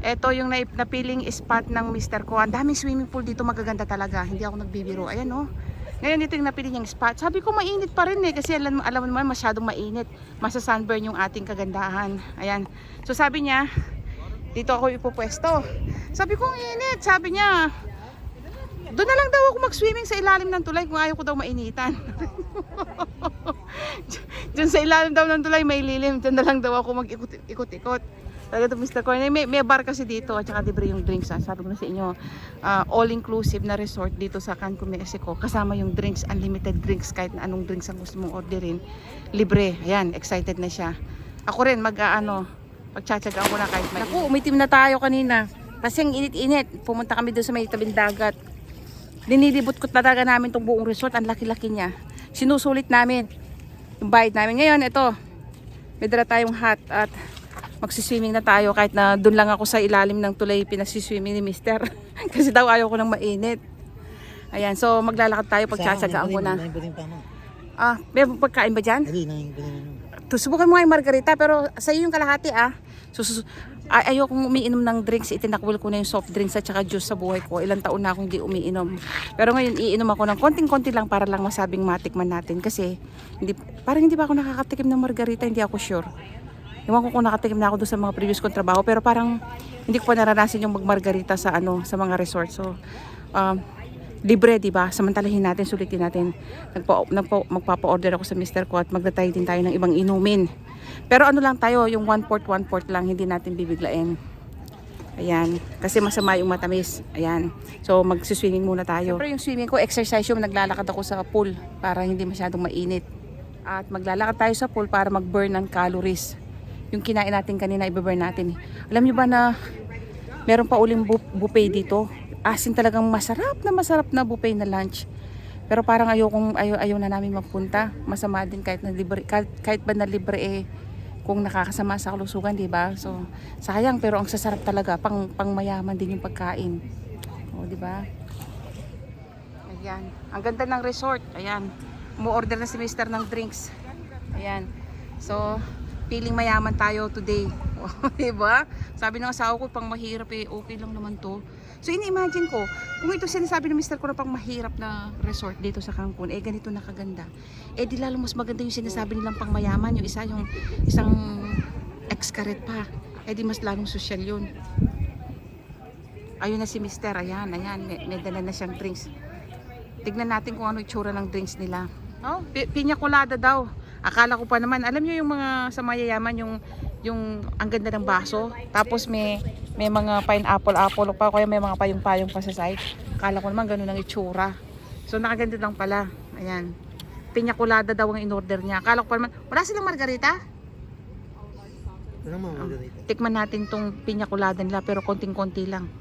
Ito yung napiling spot ng mister ko. Ang daming swimming pool dito, magaganda talaga. Hindi ako nagbibiro. Ayan oh. Ngayon ito yung napili niyang spot. Sabi ko mainit pa rin eh. Kasi alam mo naman masyadong mainit. Masa-sunburn yung ating kagandahan. Ayan. So sabi niya, dito ako ipupwesto. Sabi ko ang init. Sabi niya, doon na lang daw ako mag-swimming sa ilalim ng tulay kung ayaw ko daw mainitan. Diyan sa ilalim daw ng tulay may lilim. Diyan na lang daw ako mag-ikot-ikot. Talaga ito Mr. Corner, may bar kasi dito at saka libre yung drinks. Sabi ko na sa inyo, all-inclusive na resort dito sa Cancun, Mexico. Kasama yung drinks, unlimited drinks, kahit na anong drinks ang gusto mong orderin. Libre, ayan, excited na siya. Ako rin, magtsatsagaan ko na kahit may. Naku, umitim na tayo kanina. Kasi ang init-init, pumunta kami doon sa may tabing dagat. Linilibot ko talaga namin itong buong resort, ang laki-laki niya. Sinusulit namin yung bayad namin. Ngayon, ito, may dala tayong hat at magsiswimming na tayo kahit na doon lang ako sa ilalim ng tulay pinagsiswimming ni mister. Kasi daw ayaw ko ng mainit. Ayan, so maglalakad tayo pagtsatsagaan ko na. May pagkain ba dyan? Subukan mo nga yung margarita pero sa iyo yung kalahati ayokong umiinom ng drinks. Itinakwil ko na yung soft drinks at saka juice sa buhay ko. Ilang taon na akong di umiinom. Pero ngayon iinom ako ng konting-konti lang para lang masabing matikman natin. Kasi parang hindi pa ako nakakatikim ng margarita, hindi ako sure. Ewan ko kung nakatikim na ako doon sa mga previous kong trabaho pero parang hindi ko pa naranasan yung magmargarita sa mga resort. So libre, di ba? Samantalahin natin, sulitin natin. Magpapa-order ako sa mister ko at magdatay din tayo ng ibang inumin. Pero ano lang tayo, yung 1/4 lang, hindi natin bibiglain. Ayan, kasi masama yung matamis. Ayan. So magsiswimming muna tayo. Pero yung swimming ko, exercise yung naglalakad ako sa pool para hindi masyadong mainit. At maglalakad tayo sa pool para mag-burn ng calories. Yung kinain natin kanina, i-burn natin. Alam niyo ba na meron pa uling buffet dito? Asin talagang masarap na buffet na lunch. Pero parang ayaw na namin magpunta. Masama din kahit ba na libre kung nakakasama sa kalusugan, di ba? So, sayang pero ang sasarap talaga, pang mayaman din yung pagkain. O, di ba? Ayan. Ang ganda ng resort. Ayan. Mu-order na si Mr. ng drinks. Ayan. So, feeling mayaman tayo today. Diba? Sabi ng asawa ko, pang mahirap okay lang naman to. So ini-imagine ko, kung ito sinasabi ng mister ko na pang mahirap na resort dito sa Cancun, ganito nakaganda. Di lalo mas maganda yung sinasabi nilang pang mayaman, yung isang ex-caret pa. Di mas lalong social yun. Ayun na si mister, ayan, may dala na siyang drinks. Tignan natin kung ano itsura ng drinks nila. Oh, piña colada daw. Akala ko pa naman, alam niyo yung mga sa mayayaman, yung ang ganda ng baso, tapos may mga pineapple pa, kaya may mga payong-payong pa sa side. Akala ko naman ganun ang itsura. So nakaganda lang pala. Ayan. Piña colada daw ang in-order niya. Akala ko pa naman, wala silang margarita? Tikman natin tong piña colada nila pero konting-konti lang.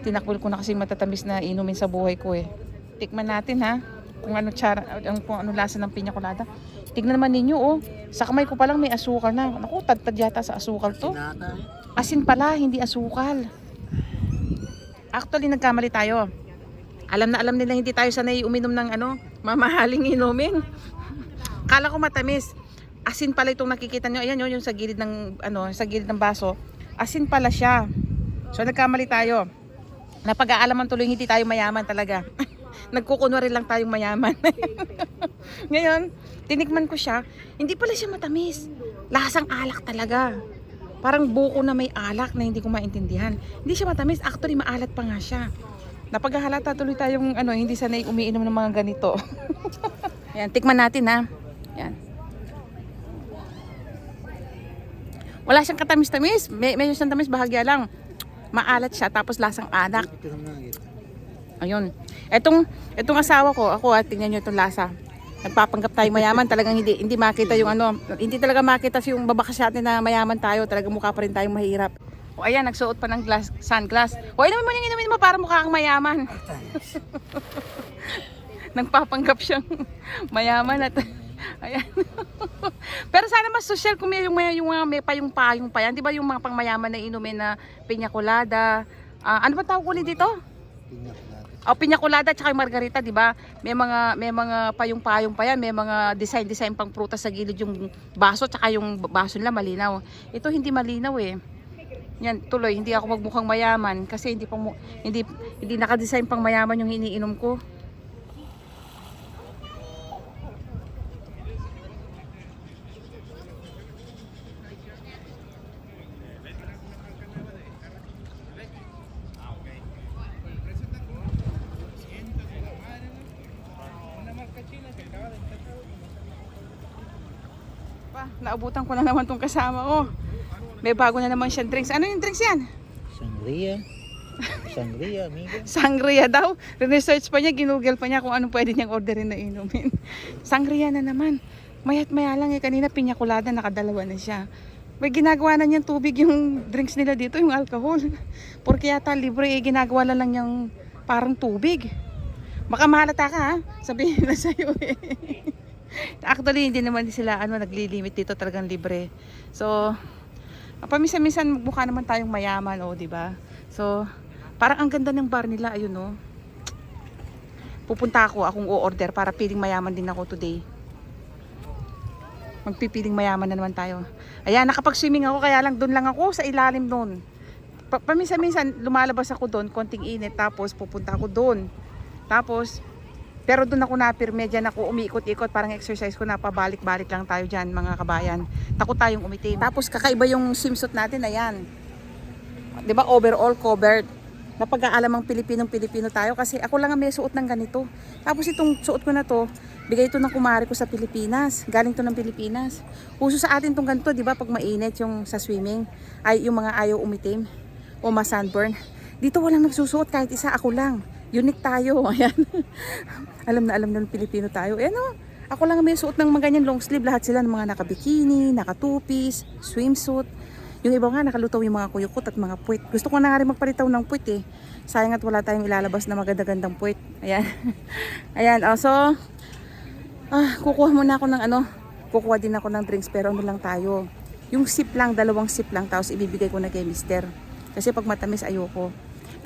Tinakwil ko na kasi matatamis na inumin sa buhay ko Tikman natin ha. Kung ano lasa ng piña colada. Tignan naman ninyo sa kamay ko pa lang may asukal na. Naku, tad yata sa asukal to. Asin pala, hindi asukal. Actually, nagkamali tayo. Alam nila hindi tayo sanay uminom ng mamahaling inumin. Kala ko matamis. Asin pala itong nakikita nyo. Ayan yung sa gilid ng baso. Asin pala siya. So nagkamali tayo. Napag-aalaman tuloy hindi tayo mayaman talaga. Nagkukunwari lang tayong mayaman. Ngayon, tinikman ko siya. Hindi pala siya matamis. Lasang alak talaga. Parang buko na may alak na hindi ko maintindihan. Hindi siya matamis. Actually, maalat pa nga siya. Napaghahalata tuloy tayong hindi sanay umiinom ng mga ganito. Ayan, tikman natin ha. Ayan. Wala siyang katamis-tamis. Medyo siyang tamis, bahagya lang. Maalat siya, tapos lasang alak. Ayun. Etong asawa ko, tingnan nyo itong lasa. Nagpapanggap tayo mayaman, talagang hindi makita yung hindi talaga makita yung babakas natin na mayaman tayo, talagang mukha pa rin tayong mahirap. O ayan, nagsuot pa ng sunglass. O inumin mo para mukha kang mayaman. Nagpapanggap siyang mayaman at ayan. Pero sana mas social kung may mga may payong-payong pa yan. Di ba yung mga pangmayaman na inumin na piña colada? Ano ba tawag ulit dito? Piña colada at saka yung margarita, di ba? May mga payong-payong pa yan, may mga design pang prutas sa gilid yung baso, tsaka yung baso nila malinaw. Ito hindi malinaw Yan, tuloy, hindi ako magmukhang mayaman kasi hindi naka-design pang mayaman yung iniinom ko. Naabutan ko na naman tong kasama ko. May bago na naman siyang drinks. Ano yung drinks yan? Sangria. Sangria, amigo. Sangria daw. Research pa niya, ginugel pa niya kung anong pwede niyang orderin na inumin. Sangria na naman. Mayat maya lang kanina piña colada, nakadalawa na siya. May ginagawa na niyang tubig yung drinks nila dito, yung alcohol. Porque yata libre, ginagawa lang yung parang tubig. Baka mahalata ka ha, sabihin na sa'yo eh. Actually, hindi naman sila naglilimit dito, talagang libre. So, paminsan-minsan magmukha naman tayong mayaman, di ba? So, parang ang ganda ng bar nila, ayun, Pupunta akong o-order para piling mayaman din ako today. Magpipiling mayaman na naman tayo. Ayan, nakapag-swimming ako, kaya lang doon lang ako sa ilalim doon. Paminsan-minsan lumalabas ako doon, konting init, tapos pupunta ako doon. Tapos pero doon ako napirme, dyan ako umiikot-ikot, parang exercise ko na pabalik-balik lang tayo dyan mga kabayan. Takot tayong umitim. Tapos kakaiba yung swimsuit natin, ayan. Diba overall covered. Napag-aalamang Pilipinong-Pilipino tayo kasi ako lang ang may suot ng ganito. Tapos itong suot ko na to, bigay ito ng kumare ko sa Pilipinas. Galing to ng Pilipinas. Uso sa atin tong ganito, diba pag mainit yung sa swimming, ay yung mga ayaw umitim o ma-sunburn. Dito walang nagsusuot kahit isa, ako lang. Unique tayo, ayan. Alam ng Pilipino tayo. Ayan ako lang may suot ng mga ganyan long sleeve. Lahat sila ng mga naka-bikini, naka-two-piece, swimsuit. Yung iba nga nakalutaw yung mga kuyukot at mga puwit. Gusto ko na nga rin magpalitaw ng puwit eh. Sayang at wala tayong ilalabas na maganda-gandang puwit. Ayan. Ayan, so kukuha muna ako ng kukuha din ako ng drinks pero lang tayo. Yung sip lang, 2 sip lang, tapos ibibigay ko na kay mister. Kasi pag matamis ayoko.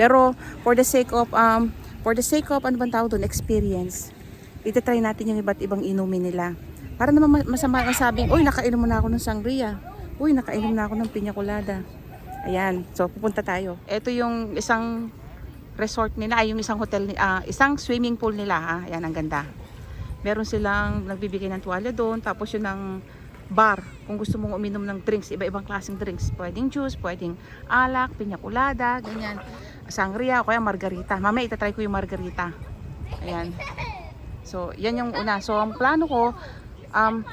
Pero for the sake of ano bang tawag doon, experience, itatry natin yung iba't ibang inumin nila. Para naman masabing, uy, nakainom na ako ng sangria. Uy, nakainom na ako ng piña colada. Ayan, so pupunta tayo. Ito yung isang resort nila, yung isang hotel, isang swimming pool nila. Ayan, ang ganda. Meron silang nagbibigay ng tuwalya doon, tapos yun ang bar. Kung gusto mong uminom ng drinks, iba-ibang klaseng drinks. Pwedeng juice, pwedeng alak, piña colada, ganyan. Sangria o kaya margarita. Mamaya itatry ko yung margarita. Ayan. So, yan yung una. So, ang plano ko,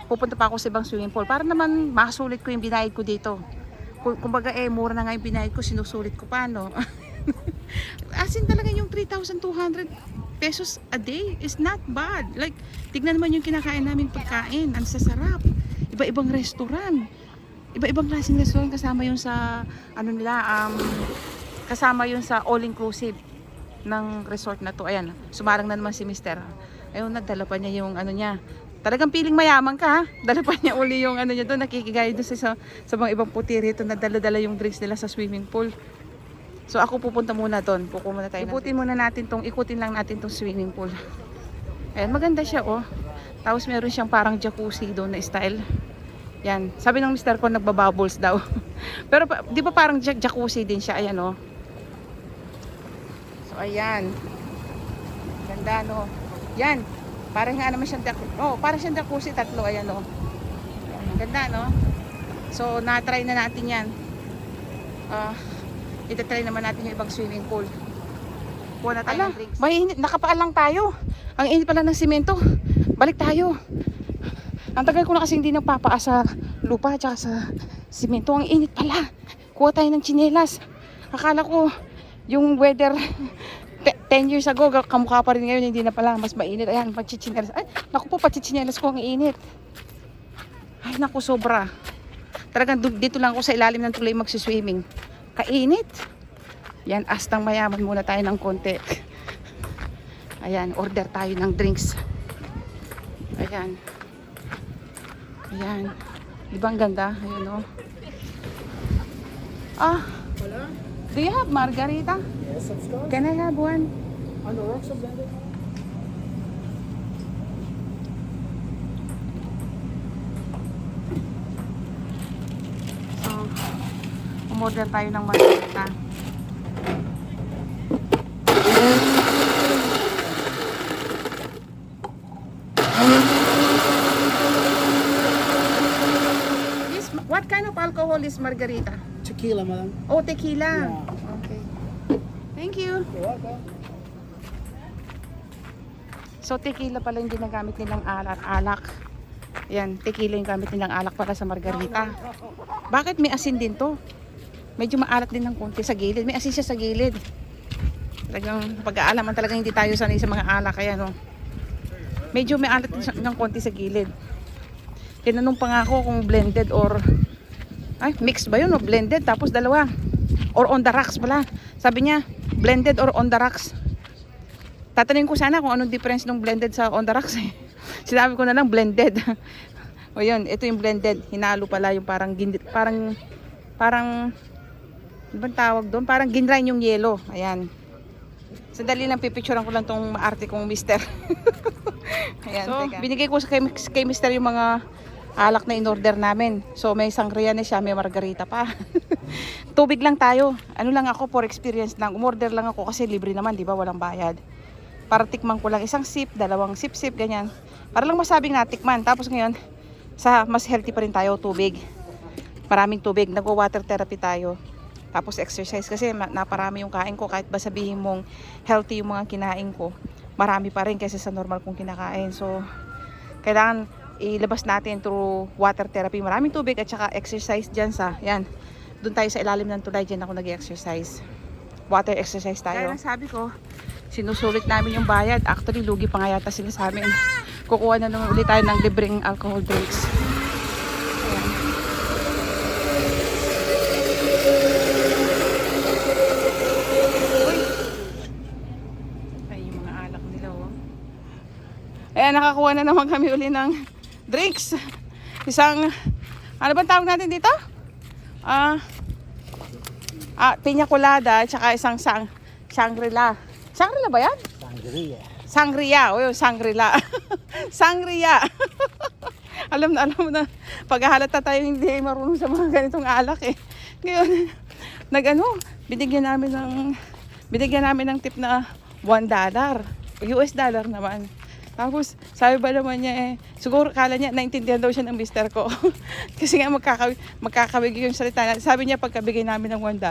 pupunta pa ako sa ibang swimming pool para naman makasulit ko yung binayad ko dito. Kumbaga mura na nga yung binayad ko, sinusulit ko pa, no? As in talaga yung 3,200 pesos a day is not bad. Like, tignan naman yung kinakain namin pagkain. Ang sasarap. Iba-ibang restaurant. Iba-ibang klaseng restaurant kasama yung sa, kasama yun sa all-inclusive ng resort na to. Ayan, sumarang na naman si mister. Ayun, nagdala pa niya yung niya. Talagang piling mayaman ka ha. Dala pa niya uli yung niya doon. Nakikigay doon sa mga ibang puti rito na dala-dala yung drinks nila sa swimming pool. So ako pupunta muna doon. Pupunta muna tayo. Ikutin lang natin tong swimming pool. Ayan, maganda siya Tapos meron siyang parang jacuzzi doon na style. Yan. Sabi ng mister ko nagbabubbles daw. Pero di ba parang jacuzzi din siya. Ayan ayan. Ganda Yan. Parang nga naman siyang parang siyang jacuzzi, 3. Ayan Ganda So na-try na natin yan. Itatry naman natin yung ibang swimming pool. Kuha na tayo ng drinks. Mainit, nakapaalang tayo. Ang init pala ng simento. Balik tayo. Ang tagal ko na kasi hindi nagpapaas sa lupa at sa simento. Ang init pala. Kuha tayo ng tsinelas. Akala ko yung weather 10 years ago, kamukha pa rin ngayon, hindi na pala, mas mainit. Ayan, pachichinelas. Ay, naku po, pachichinelas ko ang init. Ay, naku, sobra. Talagang dito lang ako sa ilalim ng tulay magsiswimming. Kainit. Yan, astang mayaman muna tayo ng konti. Ayan, order tayo ng drinks. Ayan. Ayan. Di ba ang ganda? Ayan do you have margarita? Yes, of course. Can I have one? On the rocks of that. umorder tayo ng margarita. What kind of alcohol is margarita? Tequila, madam. Oh, tequila. Yeah. Okay. Thank you. You're welcome. So, tequila pala yung ginagamit nilang alak. Yan, tequila yung gamit nilang alak para sa margarita. Bakit may asin din to? Medyo maalat din ng konti sa gilid. May asin siya sa gilid. Talagang pag-aalaman talagang hindi tayo sanay sa mga alak. Kaya no, medyo may alat din ng konti sa gilid. Tinanong pa nga ako kung blended or ay, mixed ba yun o blended tapos dalawa or on the rocks pala. Sabi niya, blended or on the rocks. Tatanungin ko sana kung anong difference ng blended sa on the rocks eh. Sinabi ko na lang blended. O yun, ito yung blended. Hinalo pala yung parang ano bang tawag doon? Parang ginrain yung yelo. Ayan. Sandali lang, pipicturean ko lang tong maarte kong mister. Ayan, so, teka. Binigay ko kay mister yung mga alak na in-order namin. So, may sangria na siya, may margarita pa. Tubig lang tayo. Ano lang ako, for experience lang. Umorder lang ako kasi libre naman, di ba? Walang bayad. Para tikman ko lang isang sip, dalawang sip-sip, ganyan. Para lang masabing natikman. Tapos ngayon, mas healthy pa rin tayo, tubig. Maraming tubig. Nagwa-water therapy tayo. Tapos exercise kasi naparami yung kain ko. Kahit ba sabihin mong healthy yung mga kinain ko, marami pa rin kasi sa normal kong kinakain. So, kailangan ilabas natin through water therapy. Maraming tubig at saka exercise dyan sa, yan. Doon tayo sa ilalim ng tulay, dyan ako nag-exercise. Water exercise tayo. Kaya sabi ko, sinusulit namin yung bayad. Actually, lugi pa nga yata sila sa amin. Kukuha na naman ulit tayo ng libreng alcohol drinks. Ayan. Uy. Ay, yung mga alak nila, oh. Ayan, nakakuha na naman kami uli ng drinks. Isang, ano bang tawag natin dito? Piña colada, tsaka isang Shangri-La. Shangri-La ba yan? Sangria. Sangria. O yun, Sangri-La. Sangria. alam mo na, paghahalata tayo hindi marunong sa mga ganitong alak eh. Ngayon, binigyan namin ng tip na $1. US dollar naman. Tapos, sabi ba naman niya siguro kala niya, naintindihan daw siya ng mister ko. Kasi nga magkakawig yung salita. Sabi niya, pagkabigay namin ng $1,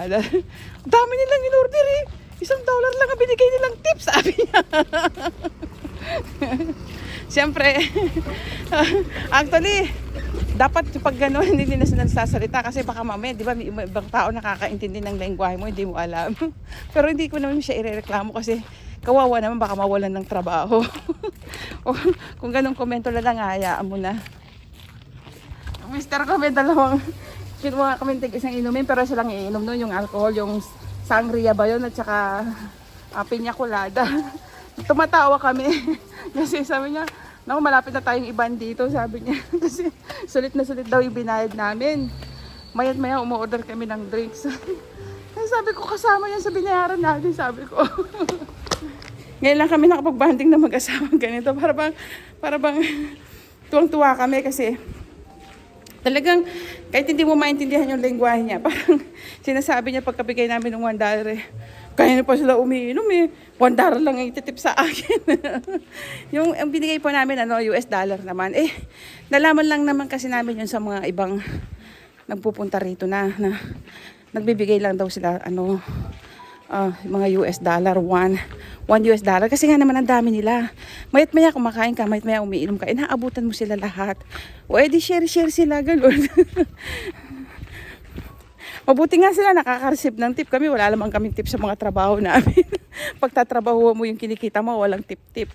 dami nilang in-order eh. $1 lang ang binigay nilang tip, sabi niya. Siyempre, actually, dapat pag gano'n, hindi na sila nagsasalita. Kasi baka mamaya, di ba, may ibang tao nakakaintindi ng lengguwahe mo, hindi mo alam. Pero hindi ko naman siya irereklamo kasi kawawa naman, baka mawalan ng trabaho. O, kung ganong komento na lang, hayaan mo na. Mr. ko, may dalawang kinuha kami isang inumin, pero silang iinom nun, yung alcohol, yung sangria ba yun, at saka piña colada. Tumatawa kami. Kasi sabi niya, naku, malapit na tayong iban dito, sabi niya. Kasi sulit na sulit daw yung binayad namin. Mayat maya umu-order kami ng drinks. Kasi sabi ko, kasama yan sa binayaran natin, sabi ko. Ngayon lang kami nakapag-banding na mag-asawa ganito. Para bang tuwang-tuwa kami kasi talagang kahit hindi mo maintindihan yung lengguwahe niya, parang sinasabi niya pagkabigay namin ng $1 kaya na pa sila umiinom eh. $1 lang ang ititip sa akin. Yung binigay po namin US dollar naman. Nalaman lang naman kasi namin yun sa mga ibang nagpupunta rito na nagbibigay lang daw sila mga US dollar, $1 kasi nga naman ang dami nila. Mayat maya kumakain ka, mayat maya umiinom ka, naabutan mo sila lahat. O edi share sila, ganun. Mabuti nga sila nakaka-receive ng tip. Kami wala lamang kaming tip sa mga trabaho namin. Pagtatrabaho mo yung kinikita mo, walang tip-tip.